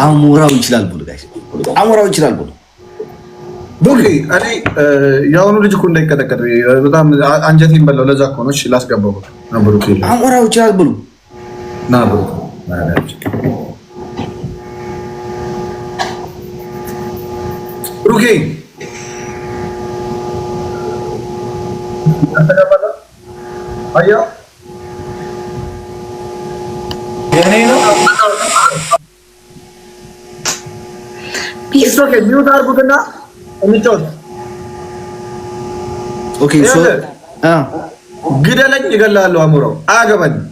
አሞራው ይችላል ብሎ ጋይስ አሞራው ይችላል ብሎ ኦኬ እኔ ያውኑ ልጅ እኮ እንዳይቀጠቀጥ በጣም አንጀቴን በላው። ለዛ እኮ ነው እሺ ላስገባው ነበር እኮ አሞራው ይችላል ብሎ ነበር ሩኬ አያ የኔ ነው ቢስ ኦኬ ሚውት አድርጉትና እንጫወት። ኦኬ ሶ ግደለኝ እገላለሁ። አሞራው አያገባኝም።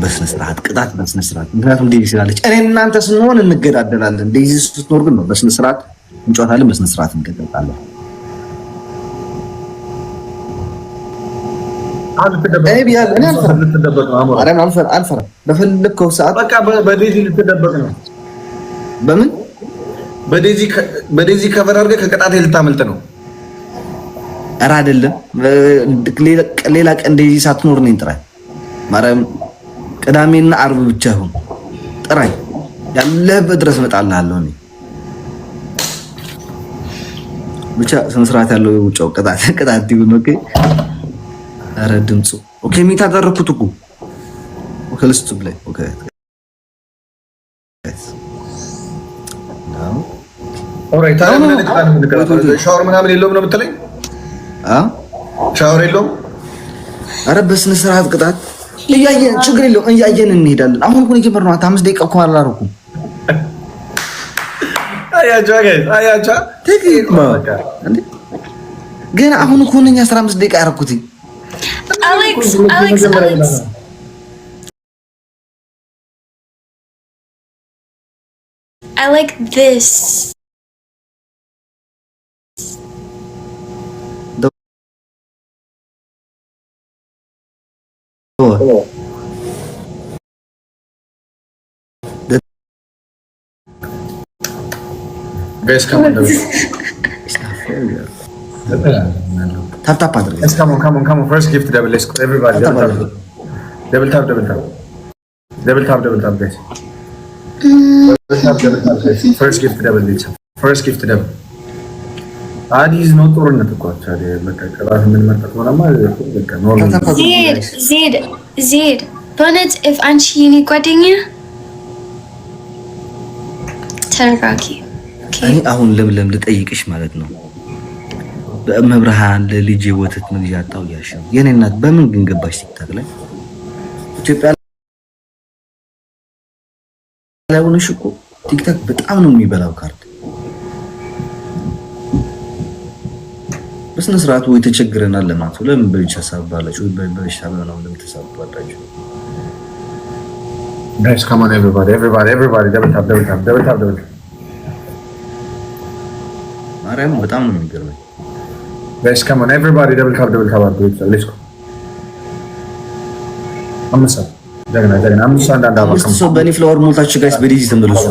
በስነ ስርዓት ቅጣት በስነ ስርዓት ምክንያቱም ዴዚ ስላለች እኔ እናንተ ስንሆን እንገዳደላለን። ዴዚ ስትኖር ግን ነው በስነ ስርዓት እንጫወታለን፣ በስነ ስርዓት እንገዳደላለን። አልፈራም። በፈለግከው ሰዓት በቃ በዴዚ ልትደበቅ ነው። በምን በዴዚ ከቨር አድርገህ ከቅጣቴ ልታመልጥ ነው? ኧረ አይደለም። ሌላ ቀን ዴዚ ሳትኖር እኔን ጥራኝ። ማርያም ቅዳሜና ዓርብ ብቻ ይሁን ጥራኝ። ያለህበት ድረስ እመጣልሃለሁ። እኔ ብቻ ስነ ስርዓት ያለው የውጫው ቅጣት ይሁን። ኦኬ ኧረ ድምፁ ኦኬ ሚታ አደረኩት እኮ ኦኬ ልስቱ ብላይ ኦኬ ኦራይት ሻወር ምናምን የለውም ነው የምትለኝ? ሻወር የለውም። ኧረ በስነ ስርዓት ቅጣት እያየን ችግር የለውም እያየን እንሄዳለን። አሁን እኮ የጀመርነው 5 ደቂቃ እኮ አላደረኩም። አያቻ ግን አሁን እኮ ነኝ 15 ደቂቃ ያደረኩት። Alex. I like this. Guys, come on. Tap padre. Let's come on. First gift double. Let's go. Everybody. Double tap, guys. Double tap, guys. First gift double. First gift double. Adi is not ጦርነት እኮ አቻለ ለከራህ ምን መጣ ሆነማ ዜድ በእውነት if አንቺ የኔ ጓደኛ ተረጋጊ። እኔ አሁን ለምለም ልጠይቅሽ ማለት ነው። በመብርሃን ለልጄ ወተት ምን ያጣው ያሽው የኔ እናት በምን ግን ገባሽ ቲክታክ ላይ ኢትዮጵያ ላይ ሆነሽ እኮ ቲክታክ በጣም ነው የሚበላው ካርድ። በስነ ስርዓቱ ወይ ተቸግረናል ለማለት ለምን በልጅ ሐሳባላችሁ ወይ በልጅ ሐሳብ ነው ለምትሳባላችሁ? Guys, come on everybody. Double tap. ማርያም በጣም ነው የሚገርመኝ። Guys, come on everybody. Double tap. Let's go. አምሳ ደግና አምሳ አንዳንድ አባካ ሰው በኔ ፍላወር ሞልታችሁ ጋይስ በዲጂ ተመለሱ።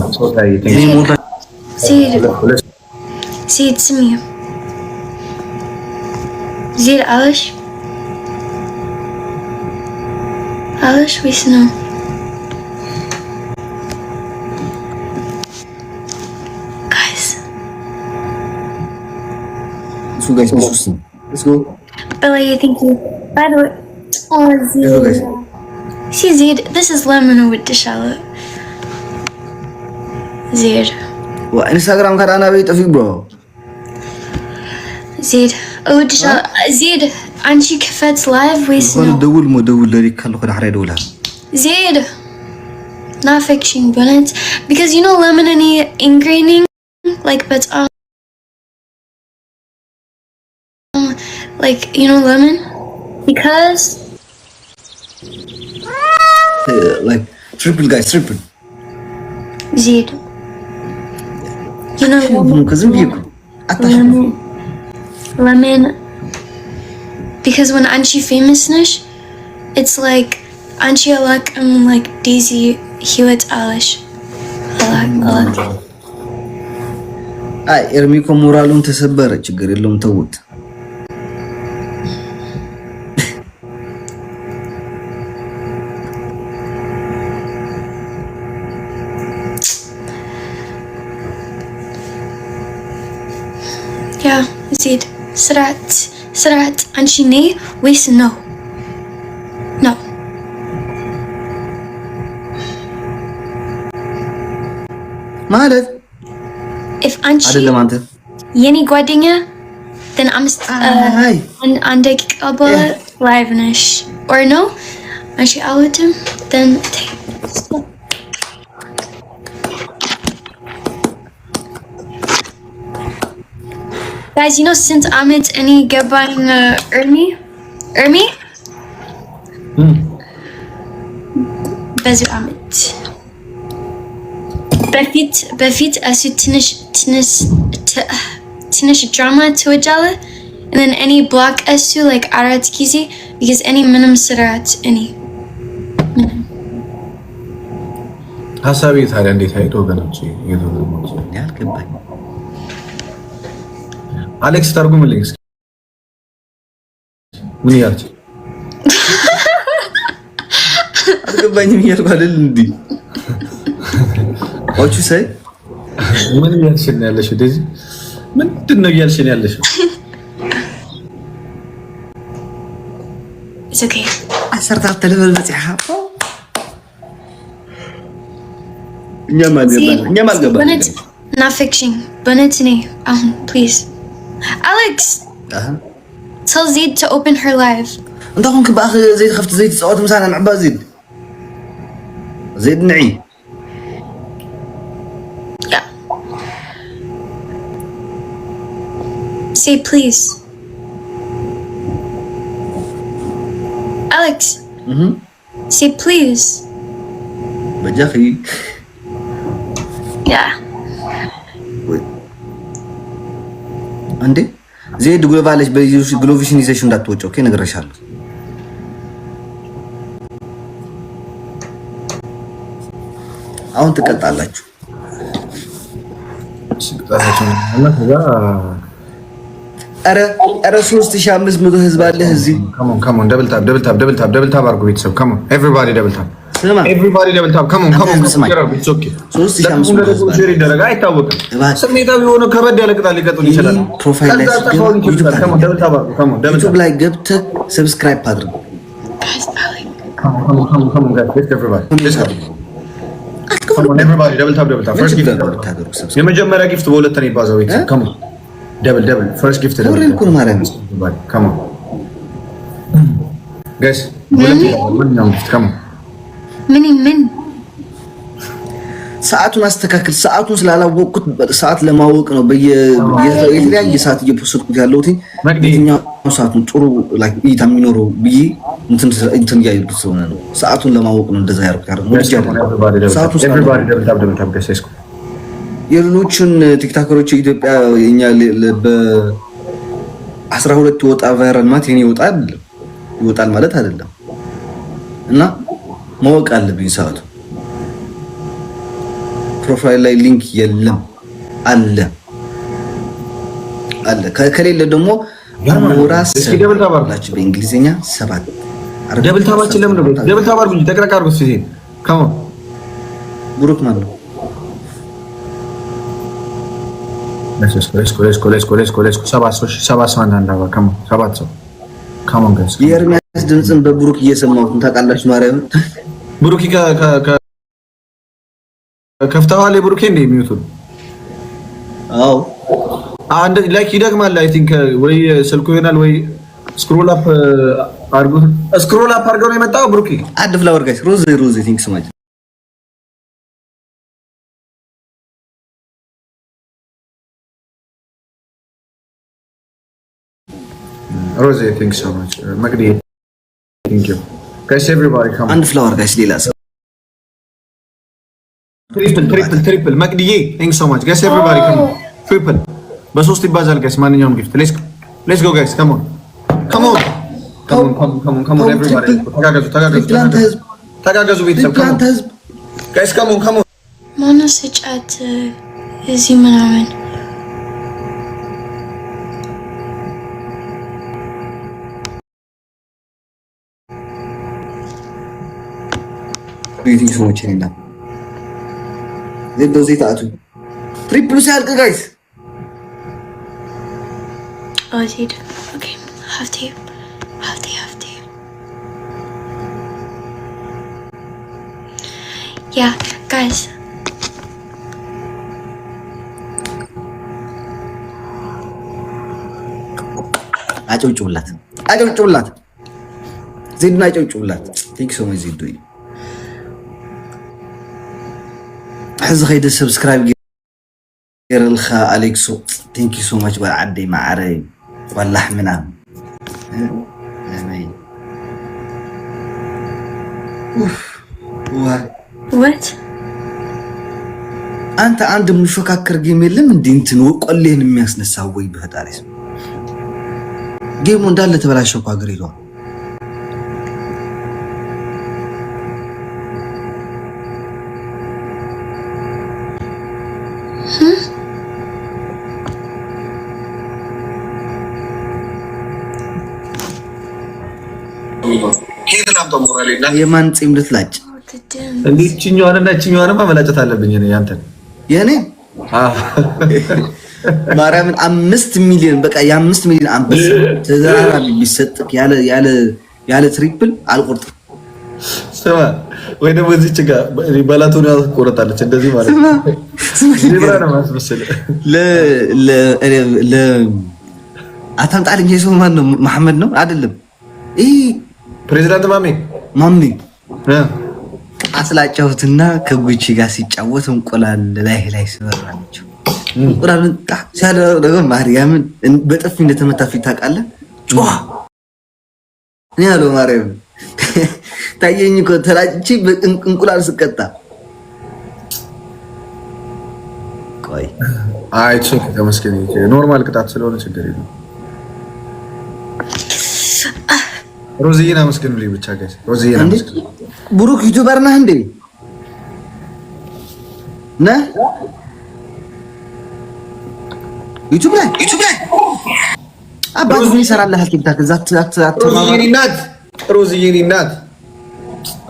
እኔ ሞልታ ሲድ ስሚ ዜድ አለሽ ወይስ ነው? So guys, let's go. Bella, thank you. By the way, Zed. See, Zed, this is lemon with the shallot. Zed. What Instagram ka na wait bro? Zed, the shallot. Zed, Anchi Kafet's live with no. دول لك خلو كده حريد ولا. Zed. Not fiction, but because you know lemon and ingraining like but like you know lemon because like triple guys triple Zed you know lemon because when Anchi famousness it's like Anchi alak and like Daisy Hewitt Alish alak አይ ኤርሚኮ ሞራሉን ተሰበረ ችግር የለውም ተውት ያ ዜድ ስርዓት አንቺ ነይ ወይስ ነው? ነው ማለት if አንቺ አይደለም አንተ የኔ ጓደኛ then አንድ ደቂቃ በኋላ ላይቭ ነሽ or no አንቺ አውትም then guys, you know since Amit any ገባኝ እርሚ በዚህ አመት በፊት እሱ ትንሽ ድራማ ትወዳለህ and then any block እሱ like አራት ጊዜ because any ምንም ስራት ሀሳቤ ታዲያ እንዴት አይቶ ወገኖች ያልገባኝ አሌክስ ተርጉምልኝ እስኪ ምን ያልች አልገባኝም እያልኩ አይደል እንዴ what you say ምን ያልሽ ነው ያለሽ እንደዚህ ምንድን ነው ያልሽ ነው ያለሽ it's okay አሰርታ ተለበል በጽሐፍ እኛም አልገባንም not fiction በነት ነኝ አሁን please Alex tell Zaid to open her live انت كنت باخذ زيد خفت زيد تصوت مسانا نعبا زيد نعي yeah say please Alex say please بجاخي yeah እንዴ ዜድ ግሎባለች በግሎቪሽን ይዘሽ እንዳትወጪ ኦኬ ነግሬሻለሁ አሁን ትቀጣላችሁ አረ 3500 ህዝብ አለ እዚህ come on double tap አርጉ ቤተሰብ come on everybody double tap come on it's okay 3500 ሼር ይደረጋ አይታወቅም ስሜታዊ ሆኖ ከበድ ያለ ቅጣት ሊቀጥል ይችላል ፕሮፋይል ላይ ገብተህ ሰብስክራይብ አድርጉ come on guys everybody double tap first gift የመጀመሪያ ጊፍት በሁለት ነው ይባዛው ቤተሰብ come on double first gift come on guys come on ምን ሰዓቱን አስተካክል ሰዓቱን ስላላወቅኩት ሰዓት ለማወቅ ነው በየተለያየ ሰዓት እየፖስትኩት ያለሁት የትኛው ሰዓቱን ጥሩ ላይክ እይታ የሚኖረው ብዬ እንትን ያይሉት ስለሆነ ነው ሰዓቱን ለማወቅ ነው እንደዛ ያደርጋል ሰዓቱን የሌሎችን ቲክቶከሮች ኢትዮጵያ የኛ በ12 ወጣ ቫይራል ማለት የኔ ይወጣል ማለት አይደለም እና ማወቅ አለብኝ ሰዓቱ ፕሮፋይል ላይ ሊንክ የለም አለ ከሌለ ደግሞ ራስ ደብልታባርላችሁ በእንግሊዘኛ 7 ደብልታባችን ለምን ነው ደብልታባር ብቻ ተቀራቀሩ ሲሄድ ካሞ ብሩክ ማን ነው let's ሰባት ሰው አንዳንድ ካሞ ሰባት ሰው ካሞ ጋይስ የኤርሚያስ ድምጽን በብሩክ እየሰማሁት ታውቃላችሁ ማርያም ብሩክ ከፍተዋል የብሩክ እንደ የሚዩቱ አዎ አንድ ላይክ ይደግማል አይ ቲንክ ወይ ስልኩ ይሆናል ወይ ስክሮል አፕ አድርገው ነው የመጣው ብሩክ አድ ፍላወር ጋይስ ሮዝ ቲንክስ ማች ሮዝ ቲንክስ ሶ ማች መግዲ ቲንክ ዩ ጋይስ ኤቨሪባዲ ካም አንድ ፍላወር ጋይስ ሌላ ሰው ትሪፕል መቅድዬ ቴንክስ ሶ ማች ጋይስ ኤቨሪባዲ ካም ትሪፕል በሶስት ይባዛል ጋይስ ማንኛውም ጊፍት ሌትስ ጎ ጋይስ ካም ኦን ኤቨሪባዲ ተጋገዙ ቤተሰብ ጋይስ ካም ኦን ማነው ስጫት እዚህ ምናምን ሪቲንግ ሰዎች ነና ለዶዚ ታቱ ትሪፕል ሲያልቅ ጋይስ Oh, dude. Okay. Have to. Yeah, guys. አጨውጭውላት ዜድና አጨውጭውላት ቴንክ ሶ ማች ዜድ ሕዚ ኸይደ ሰብስክራይብ ገይረልካ አሌክሶ ቴንክ ሶ ማች በዓደይ ማዕረይ ወላህ ምናም What? አንተ አንድ ምንፈካከር ጌም የለም እንዴ? እንትን ወቆሌን የሚያስነሳው ወይ በፈጣሪስ ጌሙ እንዳለ ተበላሸው እኮ ሀገር ይሏል። የማን ፂም ልትላጭ እንዴ? እችኛዋንና እችኛዋንማ መላጨት አለብኝ እኔ ያንተን የኔ ማርያምን 5 ሚሊዮን በቃ የ5 ሚሊዮን አንበሳ ተዘራራቢ ቢሰጥክ ያለ ትሪፕል አልቆርጥም። ስማ ወይ ደግሞ እዚች ጋር ባላቶን ያቆርጣለች እንደዚህ ማለት ነው። ሊብራ ነው ማስመሰል ለ አታምጣልኝ። የሰው ማን ነው? መሐመድ ነው አይደለም? ፕሬዚዳንት ማሚ አስላጫውትና ከጉቺ ጋር ሲጫወት እንቁላል ላይ ስበራለች። እንቁላልን ሲያደርገው ማርያምን በጥፊ እንደተመታ ፊት ታውቃለህ? ጮህ እኔ ያለው ማርያም ታየኝ እኮ ተላጭቼ እንቁላል ስቀጣ ቆይ አይ ቼክ ተመስገን ኖርማል ቅጣት ስለሆነ ችግር የለም። ሮዚና መስገኑልኝ ብቻ ጋይስ ሮዚና መስገኑ ብሩክ ዩቲዩበር ነህ እንዴ? ነህ ዩቲዩብ ላይ አባቱ ይሰራልህ ቲክታክ ዛት ሮዚዬ ናት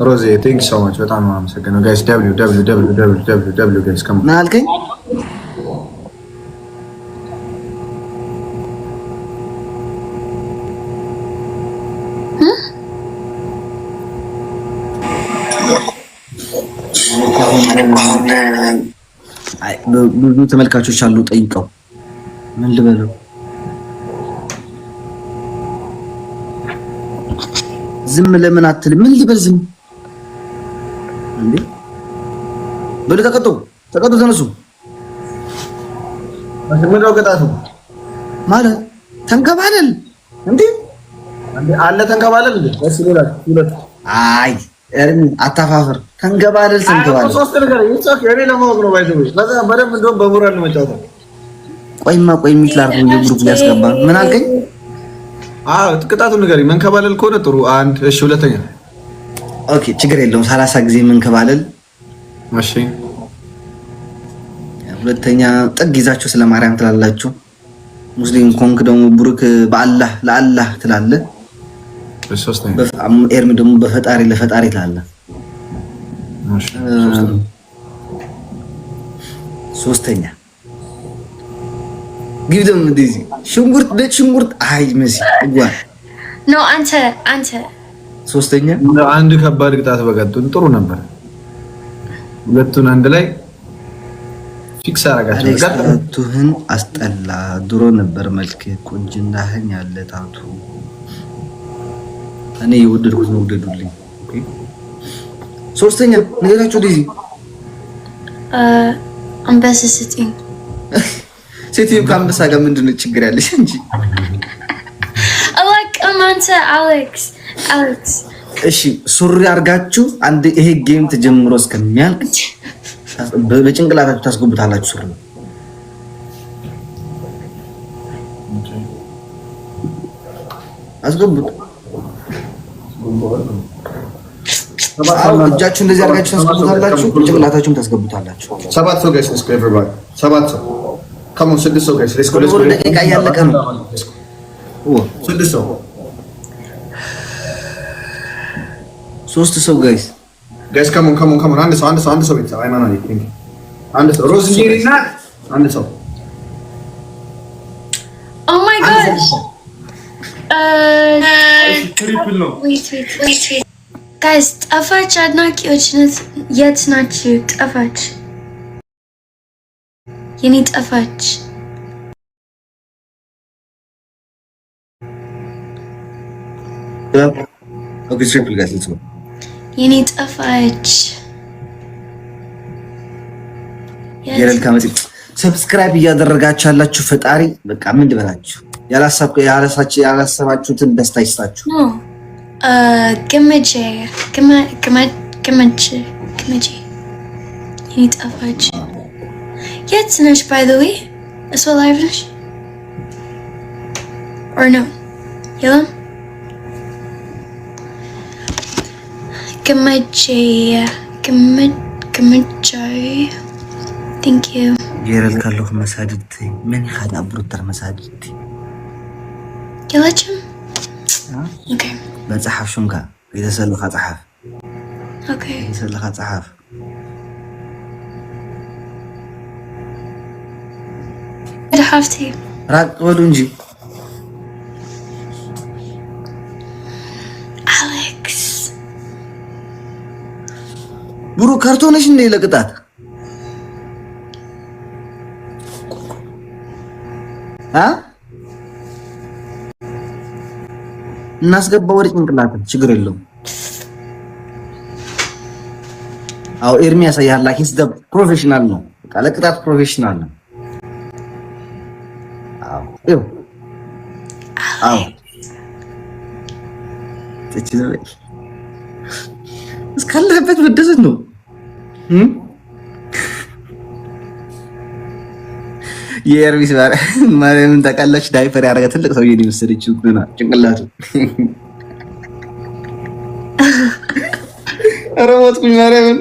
ሮዚ ቴንክ ሶ ማች በጣም ነው አመሰግናለሁ ጋይስ www ጋይስ ከም ምን አልከኝ? ብዙ ተመልካቾች አሉ ጠይቀው ምን ልበለው? ዝም ለምን አትልም? ምን ልበል? ዝም እንዴ በሉ ተቀጡ ተነሱ። ምንድነው ቅጣቱ ማለት? ተንከባለል እንዴ አለ ተንከባለል እንዴ እሺ ይላል ሁለት አይ እርም አታፋፍር። ተንከባለል ሶስት ነገር ይጻፍ የኔ ለማወቅ ነው ባይዘው በዛ በደንብ እንደውም በሞራል ነው መጫወተው። ቆይማ ሚትላር ነው የብሩክ ያስገባ ምን አልከኝ? ቅጣቱን ንገሪኝ። መንከባለል ከሆነ ጥሩ አንድ እሺ ሁለተኛ ኦኬ ችግር የለውም 30 ጊዜ መንከባለል እሺ ሁለተኛ ጥግ ይዛችሁ ስለ ማርያም ትላላችሁ። ሙስሊም ኮንክ ደግሞ ብሩክ በአላህ ለአላህ ትላለህ። ሶስተኛ ኤርሚ ደግሞ በፈጣሪ ለፈጣሪ ትላለህ። እሺ ሶስተኛ ግብደም እንደዚህ ሽንኩርት አይ መሲ እንኳን ነው አንተ ሶስተኛ አንድ ከባድ ቅጣት በቀጡን ጥሩ ነበር። ሁለቱን አንድ ላይ ፊክስ አረጋችሁ። ቀጣቱህን አስጠላ። ድሮ ነበር መልክ ቁንጅናህን ያለ ታቱ እኔ የወደድኩት ነው ወደዱልኝ። ኦኬ ሶስተኛ ነገራችሁ ዲዚ አንበሳ ስጪኝ። ሴትዮ ከአንበሳ ጋር ምንድነው ችግር ያለሽ እንጂ አንተ አሌክስ እሺ ሱሪ አርጋችሁ አንድ ይሄ ጌም ተጀምሮ እስከሚያልቅ በጭንቅላታችሁ ታስገቡታላችሁ። ሱሪ አስገቡት። እጃችሁ እንደዚህ አርጋችሁ ታስገቡታላችሁ፣ ጭንቅላታችሁም ታስገቡታላችሁ። ሰባት ሰው ጋይስ እስከ ኤቨሪባዲ ሰባት ሰው ካሞን ስድስት ሰው ጋይስ ሌትስ ጎ ደቂቃ እያለቀ ነው። ስድስት ሰው ሶስት ሰው ጋይስ ካሞን አንድ ሰው ቤተሰብ አይማና አንድ ሰው ሮዝዬ ናት አንድ ሰው ኦ ማይ ጋድ ትሪፕል ነው። wait. Guys, ጠፋች አድናቂዎች የት ናችሁ? ጠፋች የኔ ጠፋች። Okay, triple guys, let's go. የኔ ጠፋች። የረል ካመጪ ሰብስክራይብ እያደረጋችሁ ያላችሁ ፈጣሪ በቃ ምን ልበላችሁ ያላሰባችሁትን ደስታ ይስጣችሁ። ገመቼ የኔ ጠፋች። የት ነሽ? by the way እሷ live ነሽ or no? የለም ገመቼ thank you የረል ካለው መሳድት ምን ይখাዳ ብሩተር መሳድት የላችም። okay መጽሐፍ ሹምካ የተሰለኻ ጽሐፍ okay የተሰለኻ ጽሐፍ ሀፍቴ ራቅ በሉ እንጂ አሌክስ ብሩ ካርቶንሽ እንደ ለቅጣት እናስገባው ወደ ጭንቅላት ችግር የለውም። አው ኤርሚያስ ያያላ ሂስ ደ ፕሮፌሽናል ነው። በቃ ለቅጣት ፕሮፌሽናል ነው። አው እስካለበት መደሰት ነው። የኤርሚስ ማርያምን ታውቃላችሁ? ዳይፐር ያደረገ ትልቅ ሰውዬ ነው የመሰለችው እና ጭንቅላቱ ኧረ ሞትኩኝ ማርያምን።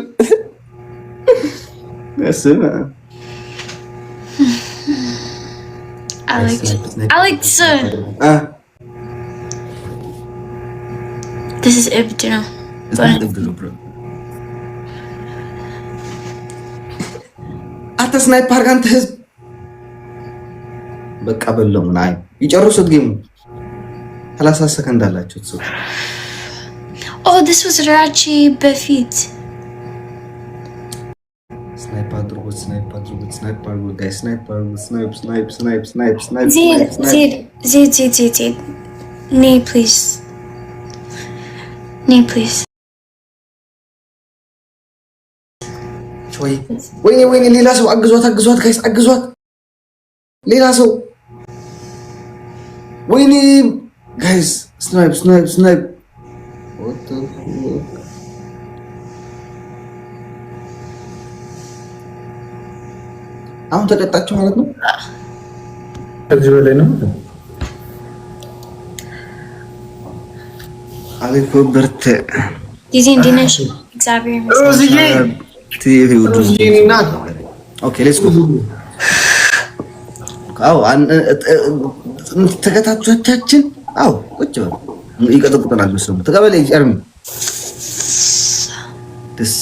አሌክስ this is እብድ ነው። አንተ ስናይፕ አድርግ አንተ ህዝብ በቃ በለው ምን አይ ይጨርሱት ጌሙ 30 ሰከንድ አላችሁ እሱ oh this was ራቺ በፊት ስናይፕ አድርጉ ጋይስ ስናይፕ ዜድ ነይ ፕሊዝ ወይኔ ሌላ ሰው አግዟት ጋይስ አግዟት ሌላ ሰው ወይኔ ጋይስ ስናይፕ what the fuck አሁን ተቀጣችሁ ማለት ነው። ከዚህ በላይ ነው። አቤት በርተ ዲዚ እንዲነሽ እግዚአብሔር ይመስገን። ኦኬ ሌትስ ጎ አው ተከታታዮቻችን አው ቁጭ በሉ ይቀጥቁናል። ተቀበለ ይጨርም ደስ